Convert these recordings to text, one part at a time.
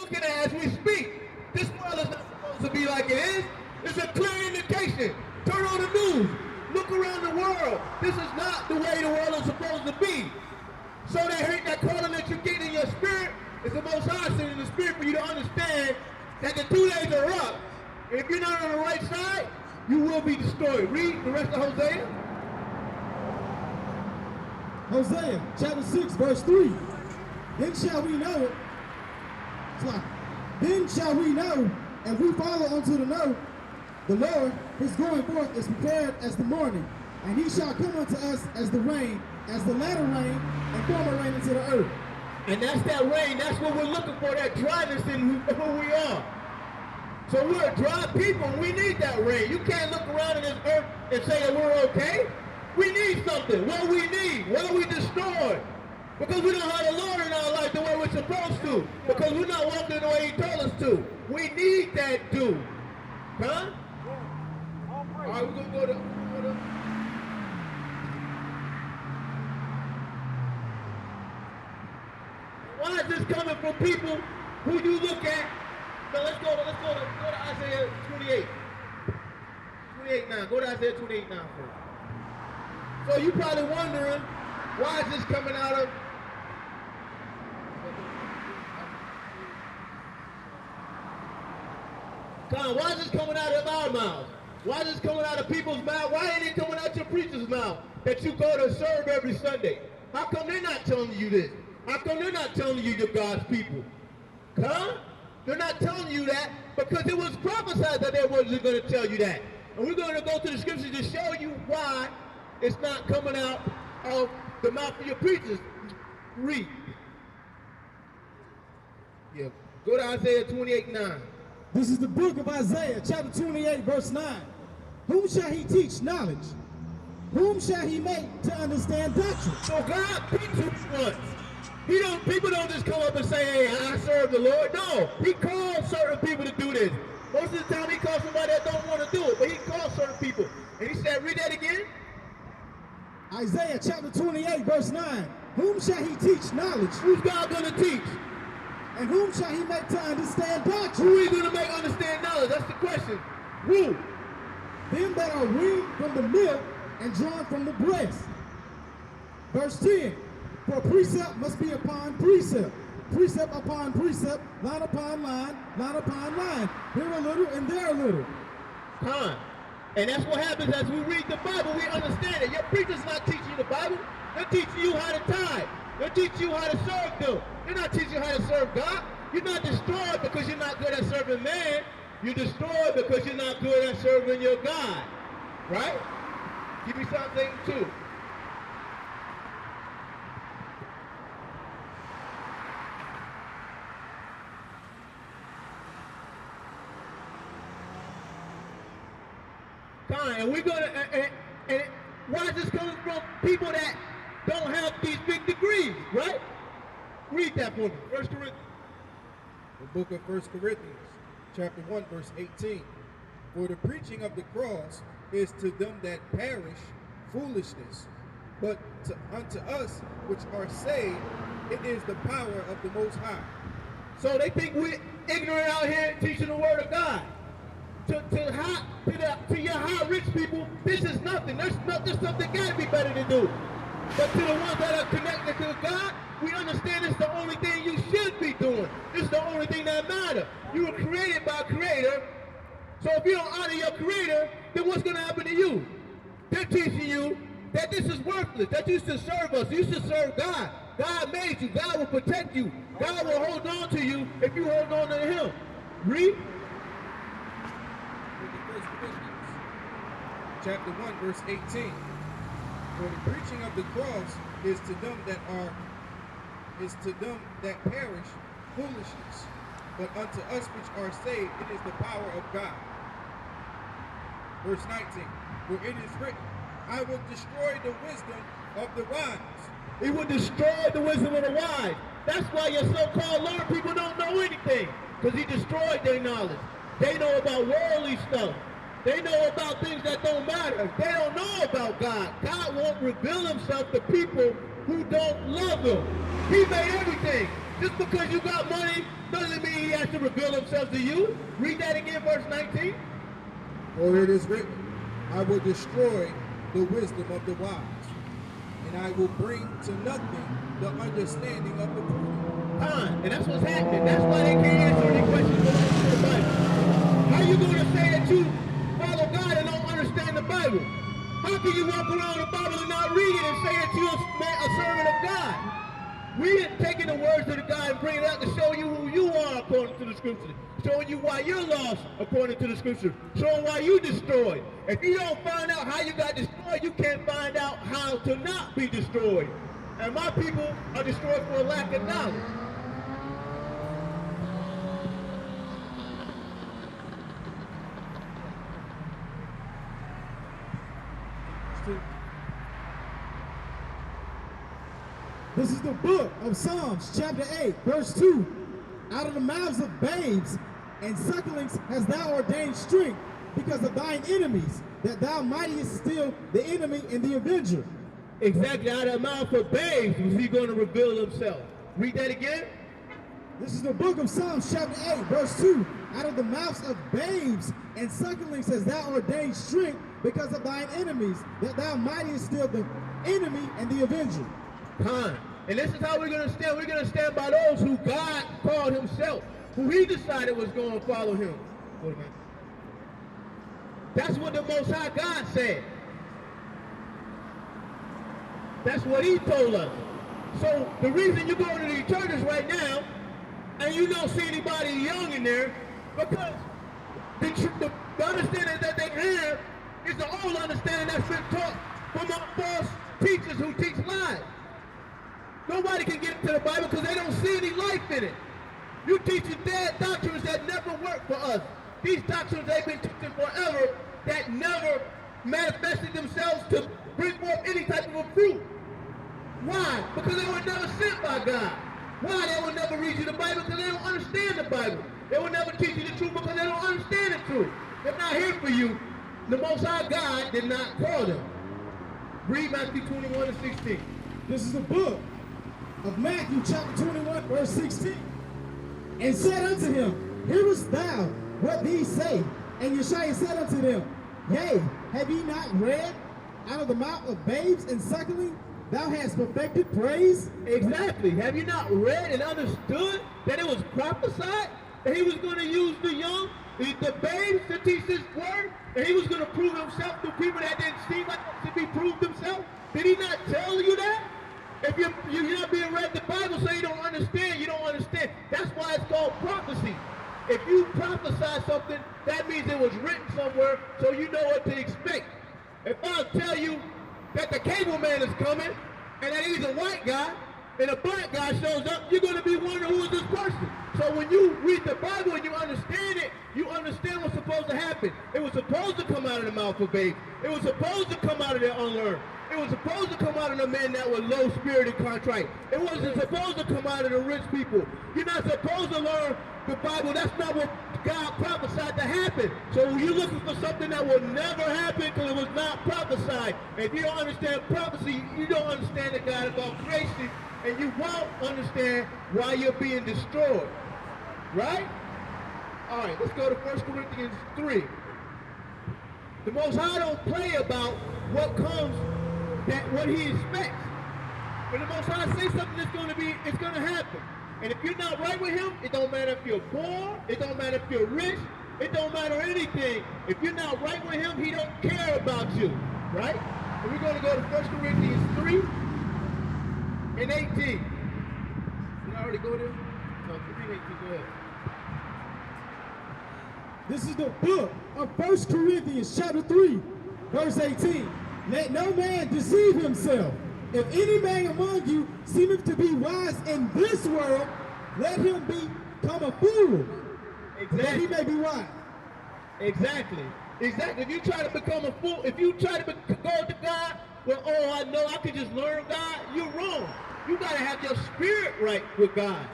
looking at as we speak. This world is not supposed to be like it is. It's a clear indication. Turn on the news. Look around the world. This is not the way the world is supposed to be. So that calling that you get in your spirit is the Most High sending in the spirit for you to understand that the 2 days are up. And if you're not on the right side, you will be destroyed. Read the rest of Hosea. Hosea chapter 6 verse 3. Then shall we know it. Then shall we know, and we follow unto the know, the Lord, his going forth is prepared as the morning, and he shall come unto us as the rain, as the latter rain, and former rain into the earth. And that's that rain. That's what we're looking for, that dryness in who we are. So we're dry people, and we need that rain. You can't look around in this earth and say that we're okay. We need something. What do we need? What are we destroyed? Because we don't have the Lord in our life the way we're supposed to. Because we're not walking the way he told us to. We need that dew. Huh? All right, we're going to go to... Why is this coming from people who you look at? No, let's go to Isaiah 28. 28 now. Go to Isaiah 28 now first. So you're probably wondering, why is this coming out of... God, why is this coming out of our mouths? Why is this coming out of people's mouths? Why ain't it coming out your preacher's mouth that you go to serve every Sunday? How come they're not telling you this? How come they're not telling you you're God's people? Huh? They're not telling you that because it was prophesied that they wasn't going to tell you that. And we're going to go to the scriptures to show you why it's not coming out of the mouth of your preachers. Read. Yeah. Go to Isaiah 28:9. This is the book of Isaiah, chapter 28, verse 9. Whom shall he teach knowledge? Whom shall he make to understand doctrine? So God picks one. People don't just come up and say, hey, I serve the Lord. No, he calls certain people to do this. Most of the time he calls somebody that don't want to do it, but he calls certain people. And he said, read that again. Isaiah chapter 28, verse 9. Whom shall he teach knowledge? Who's God going to teach? And whom shall he make to understand doctrine? Who is going to make understand knowledge? That's the question. Who? Them that are weaned from the milk and drawn from the breast. Verse 10. For precept must be upon precept, precept upon precept, line upon line, line upon line. Here a little and there a little. Huh. And that's what happens as we read the Bible. We understand it. Your preacher's not teaching you the Bible. They're teaching you how to tithe. They're teaching you how to serve them. They're not teaching you how to serve God. You're not destroyed because you're not good at serving man. You're destroyed because you're not good at serving your God. Right? Give me something too. And we're going to, and why is this coming from people that don't have these big degrees, right? Read that for me, 1 Corinthians. The book of 1 Corinthians, chapter 1, verse 18. For the preaching of the cross is to them that perish foolishness, but unto us which are saved, it is the power of the Most High. So they think we're ignorant out here teaching the word of God. To your high rich people, this is nothing. There's something got to be better to do. But to the ones that are connected to God, we understand it's the only thing you should be doing. It's the only thing that matters. You were created by a creator. So if you don't honor your creator, then what's going to happen to you? They're teaching you that this is worthless, that you should serve us. You should serve God. God made you. God will protect you. God will hold on to you if you hold on to him. Read. Chapter 1, verse 18. For the preaching of the cross is to them that perish foolishness, but unto us which are saved it is the power of God. Verse 19. For it is written, I will destroy the wisdom of the wise. He will destroy the wisdom of the wise. That's why your so-called learned people don't know anything, because he destroyed their knowledge. They know about worldly stuff. They know about things that don't matter. They don't know about God. God won't reveal himself to people who don't love him. He made everything. Just because you got money doesn't mean he has chance to reveal himself to you. Read that again, verse 19. For it is written, I will destroy the wisdom of the wise, and I will bring to nothing the understanding of the prudent. And that's what's happening. That's why they can't answer any questions related to the Bible. How you going to say that you follow God and don't understand the Bible? How can you walk around the Bible and not read it and say that you're a servant of God? We are taking the words of the God and bringing it out to show you who you are according to the scripture. Showing you why you're lost according to the scripture. Showing why you destroyed. If you don't find out how you got destroyed, you can't find out how to not be destroyed. And my people are destroyed for a lack of knowledge. This is the book of Psalms, chapter 8, verse 2. Out of the mouths of babes and sucklings hast thou ordained strength because of thine enemies, that thou mightest still the enemy and the avenger. Exactly, out of the mouth of babes was he going to reveal himself. Read that again. This is the book of Psalms, chapter 8, verse 2. Out of the mouths of babes and sucklings hast thou ordained strength because of thine enemies, that thou mightest still the enemy and the avenger. And this is how we're going to stand. We're going to stand by those who God called himself, who he decided was going to follow him. That's what the Most High God said. That's what he told us. So the reason you go to these churches right now and you don't see anybody young in there, because the understanding that they have is the old understanding that's been taught from our false teachers who teach lies. Nobody can get into the Bible because they don't see any life in it. You teaching dead doctrines that never work for us. These doctrines they've been teaching forever that never manifested themselves to bring forth any type of a fruit. Why? Because they were never sent by God. Why? They will never read you the Bible because they don't understand the Bible. They will never teach you the truth because they don't understand the truth. They're not here for you. The Most High God did not call them. Read Matthew 21 and 16. This is the book of Matthew, chapter 21, verse 16. And said unto him, Hearest thou what these say? And Yeshua said unto them, Yea, have ye not read, out of the mouth of babes and suckling, thou hast perfected praise? Exactly. Have you not read and understood that it was prophesied that he was going to use the young, the babes to teach his word? And he was going to prove himself to people that didn't seem like to be proved himself? Did he not tell you that? If you're not being read the Bible, so you don't understand, you don't understand. That's why it's called prophecy. If you prophesy something, that means it was written somewhere, so you know what to expect. If I tell you that the cable man is coming, and that he's a white guy, and a black guy shows up, you're going to be wondering who is this person. So when you read the Bible and you understand it, you understand what's supposed to happen. It was supposed to come out of the mouth of babes. It was supposed to come out of the unlearned. It was supposed to come out of the men that were low-spirited contrite. It wasn't supposed to come out of the rich people. You're not supposed to learn the Bible. That's not what God prophesied to happen. So you're looking for something that will never happen because it was not prophesied. If you don't understand prophecy, you don't understand the God about creation, and you won't understand why you're being destroyed. Right? All right, let's go to 1 Corinthians 3. The Most High don't play about what comes, what he expects. When the Most High says something that's going to be, it's going to happen. And if you're not right with him, it don't matter if you're poor, it don't matter if you're rich, it don't matter anything. If you're not right with him, he don't care about you. Right? And we're going to go to 1 Corinthians 3 and 18. Did I already go there? No, 3 and 18, go ahead. This is the book of 1 Corinthians, chapter 3, verse 18. Let no man deceive himself. If any man among you seemeth to be wise in this world, let him become a fool, that he may be wise. Exactly. Exactly. If you try to become a fool, if you try to go to God, well, oh, I know I can just learn God, you're wrong. You got to have your spirit right with God.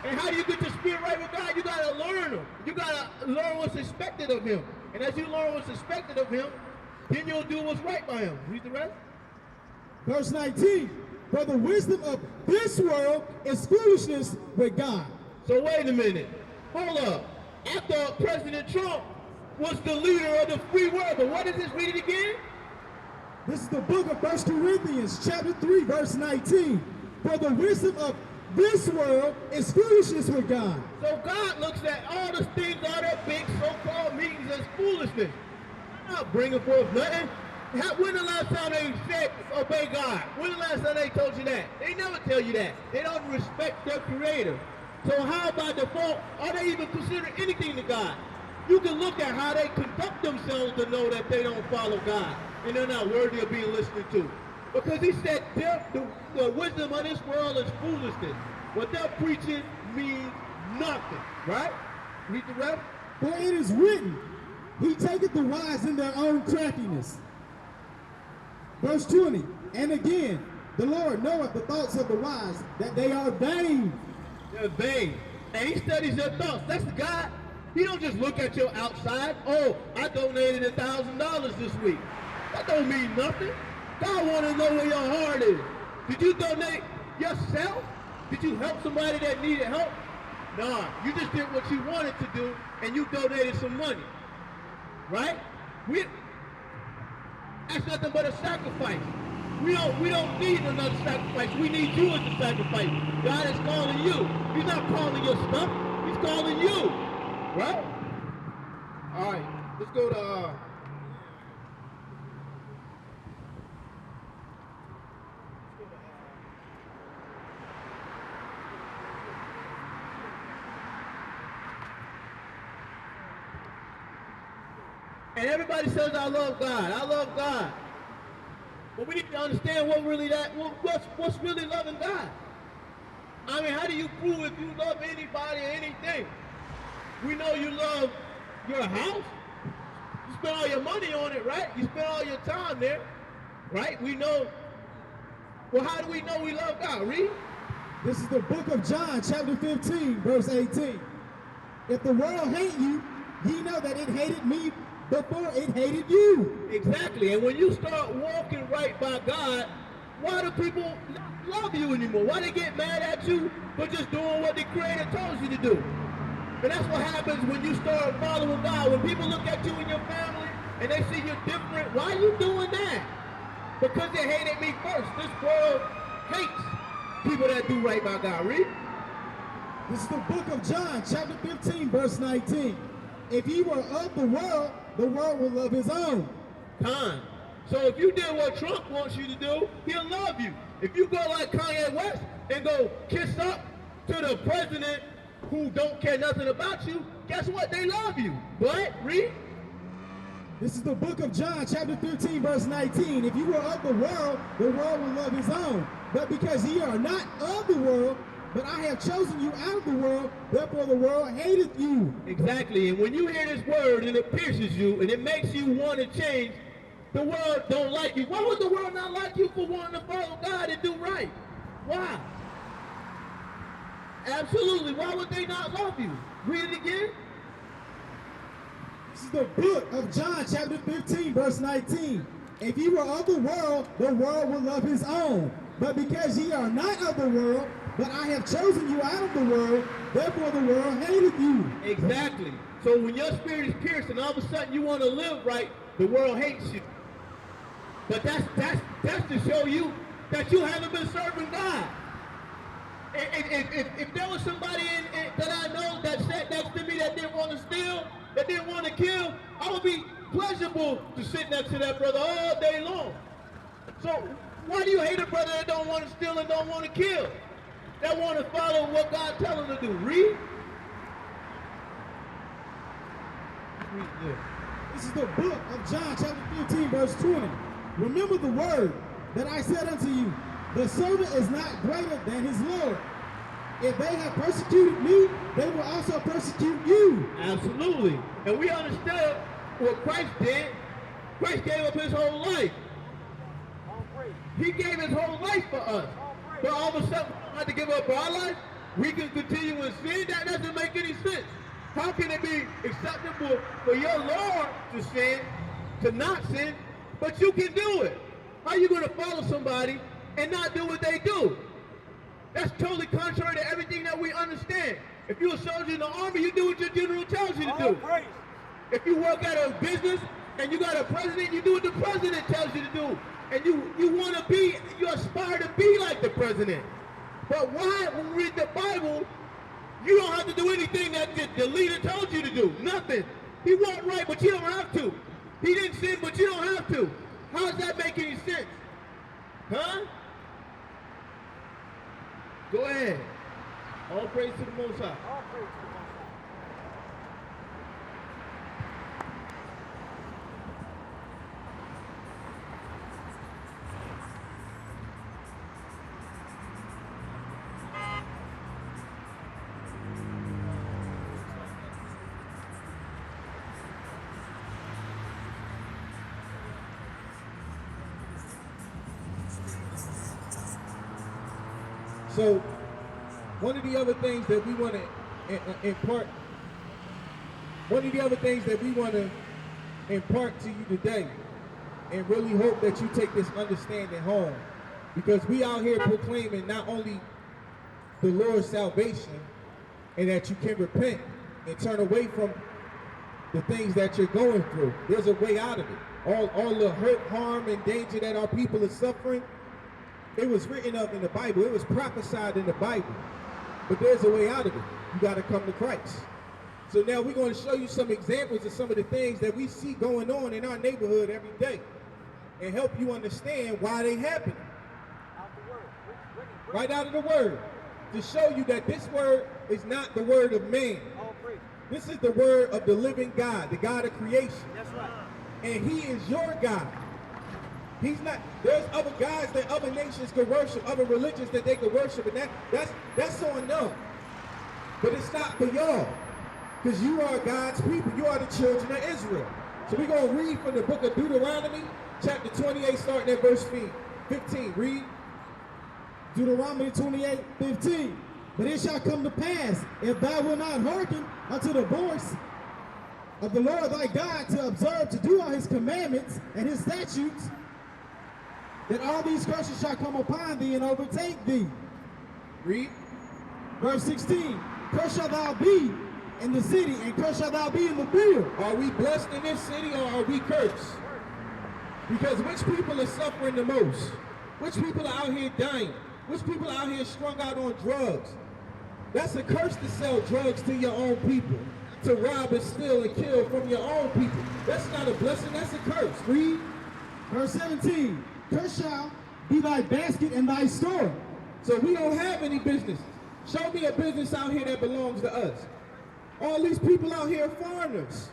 And how do you get your spirit right with God? You got to learn him. You got to learn what's expected of him. And as you learn what's expected of him, then you'll do what's right by him. Read the rest. Verse 19, for the wisdom of this world is foolishness with God. So wait a minute. hold up. I thought President Trump was the leader of the free world, but what is this? Read it again. This is the book of 1 Corinthians, chapter 3, verse 19. For the wisdom of this world is foolishness with God. So God looks at all the things, all that big so-called meetings as foolishness. They're not bringing forth nothing. When the last time they said obey God? When the last time they told you that? They never tell you that. They don't respect their creator. So how by default are they even considering anything to God? You can look at how they conduct themselves to know that they don't follow God and they're not worthy of being listened to. Because he said the wisdom of this world is foolishness. What they're preaching means nothing, right? Read the rest. For it is written, he taketh the wise in their own craftiness. Verse 20, and again, the Lord knoweth the thoughts of the wise, that they are vain. They're vain. And he studies your thoughts. That's God. He don't just look at your outside. Oh, I donated $1,000 this week. That don't mean nothing. God want to know where your heart is. Did you donate yourself? Did you help somebody that needed help? Nah, you just did what you wanted to do and you donated some money. Right? That's nothing but a sacrifice. We don't need another sacrifice. We need you as a sacrifice. God is calling you. He's not calling your stuff. He's calling you. Right? All right, let's go to and everybody says, I love God. I love God. But we need to understand what's really loving God. I mean, how do you prove if you love anybody or anything? We know you love your house. You spend all your money on it, right? You spend all your time there, right? We know. Well, how do we know we love God? Read. This is the book of John, chapter 15, verse 18. If the world hate you, ye know that it hated me before it hated you. Exactly. And when you start walking right by God, why do people not love you anymore? Why they get mad at you for just doing what the Creator told you to do? And that's what happens when you start following God. When people look at you and your family and they see you're different, why are you doing that? Because they hated me first. This world hates people that do right by God. Read. This is the book of John, chapter 15, verse 19. If ye were of the world will love his own. Time. So if you did what Trump wants you to do, he'll love you. If you go like Kanye West and go kiss up to the president who don't care nothing about you, guess what? They love you. But read. This is the book of John, chapter 15, verse 19. If you were of the world will love his own. But because ye are not of the world, but I have chosen you out of the world, therefore the world hateth you. Exactly. And when you hear this word and it pierces you and it makes you want to change, the world don't like you. Why would the world not like you for wanting to follow God and do right? Why? Absolutely. Why would they not love you? Read it again. This is the book of John, chapter 15, verse 19. If ye were of the world will love his own. But because ye are not of the world, but I have chosen you out of the world, therefore the world hated you. Exactly. So when your spirit is pierced and all of a sudden you want to live right, the world hates you. But that's to show you that you haven't been serving God. If there was somebody that I know that sat next to me that didn't want to steal, that didn't want to kill, I would be pleasurable to sit next to that brother all day long. So why do you hate a brother that don't want to steal and don't want to kill? That want to follow what God tells them to do? Read. This is the book of John, chapter 15, verse 20. Remember the word that I said unto you, the servant is not greater than his Lord. If they have persecuted me, they will also persecute you. Absolutely. And we understand what Christ did. Christ gave up his whole life. He gave his whole life for us. But all of a sudden, we don't have to give up our life. We can continue in sin. That doesn't make any sense. How can it be acceptable for your Lord to sin, to not sin, but you can do it? How are you going to follow somebody and not do what they do? That's totally contrary to everything that we understand. If you're a soldier in the army, you do what your general tells you to do. Praise. If you work at a business and you got a president, you do what the president tells you to do. And you aspire to be like the president. But why, when we read the Bible, you don't have to do anything that the leader told you to do. Nothing. He wasn't right, but you don't have to. He didn't sin, but you don't have to. How does that make any sense? Huh? Go ahead. All praise to the Most High. All praise to the Most High. So, one of the other things that we want to impart, to you today, and really hope that you take this understanding home, because we out here proclaiming not only the Lord's salvation, and that you can repent and turn away from the things that you're going through. There's a way out of it. All the hurt, harm, and danger that our people are suffering, it was written up in the Bible. It was prophesied in the Bible. But there's a way out of it. You got to come to Christ. So now we're going to show you some examples of some of the things that we see going on in our neighborhood every day and help you understand why they happen. Out the word. Right out of the word. To show you that this word is not the word of man. All praise. This is the word of the living God, the God of creation. That's right. And he is your God. He's not, there's other gods that other nations could worship, other religions that they could worship, and that's on them. But it's not for y'all. Because you are God's people. You are the children of Israel. So we're going to read from the book of Deuteronomy, chapter 28, starting at verse 15. Read. Deuteronomy 28:15. But it shall come to pass, if thou wilt not hearken unto the voice of the Lord thy God, to observe to do all his commandments and his statutes, that all these curses shall come upon thee and overtake thee. Read. Verse 16. Cursed shalt thou be in the city, and cursed shalt thou be in the field. Are we blessed in this city, or are we cursed? Because which people are suffering the most? Which people are out here dying? Which people are out here strung out on drugs? That's a curse to sell drugs to your own people, to rob and steal and kill from your own people. That's not a blessing, that's a curse. Read. Verse 17. Cursed shall be thy basket and thy store. So we don't have any businesses. Show me a business out here that belongs to us. All these people out here are foreigners.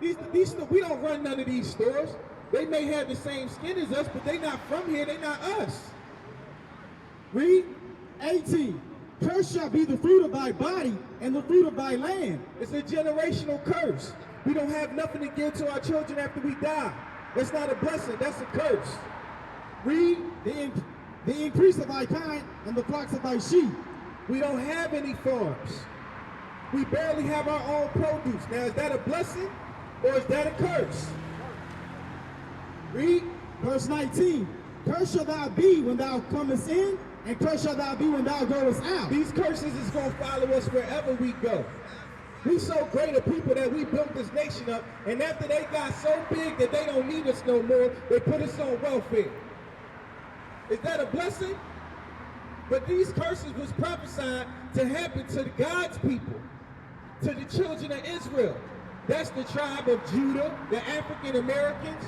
We don't run none of these stores. They may have the same skin as us, but they not from here, they not us. Read. 18. Cursed shall be the fruit of thy body and the fruit of thy land. It's a generational curse. We don't have nothing to give to our children after we die. That's not a blessing, that's a curse. Read. The increase of thy kind and the flocks of thy sheep. We don't have any farms. We barely have our own produce. Now, is that a blessing or is that a curse? Read. Verse 19. Cursed shall thou be when thou comest in, and cursed shall thou be when thou goest out. These curses is going to follow us wherever we go. We so great a people that we built this nation up, and after they got so big that they don't need us no more, they put us on welfare. Is that a blessing? But these curses was prophesied to happen to God's people, to the children of Israel. That's the tribe of Judah, the African Americans,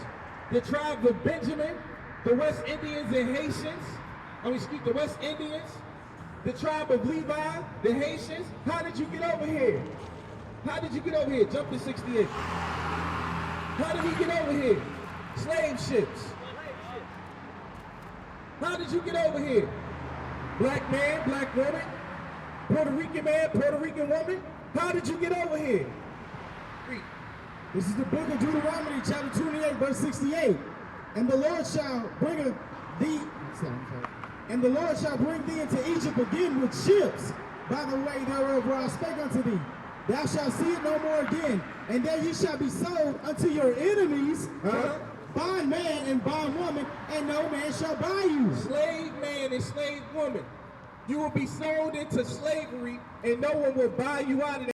the tribe of Benjamin, the West Indians and Haitians, the West Indians, the tribe of Levi, the Haitians. How did you get over here? How did you get over here? Jump to 68. How did we get over here? Slave ships. How did you get over here? Black man, black woman, Puerto Rican man, Puerto Rican woman. How did you get over here? Read. This is the book of Deuteronomy, chapter 28, verse 68. And the Lord shall bring thee, and the Lord shall bring thee into Egypt again with ships, by the way thereof where I spake unto thee. Thou shalt see it no more again, and there ye shall be sold unto your enemies, bondman and bondwoman, and no man shall buy you. Slave man and slave woman. You will be sold into slavery, and no one will buy you out of that.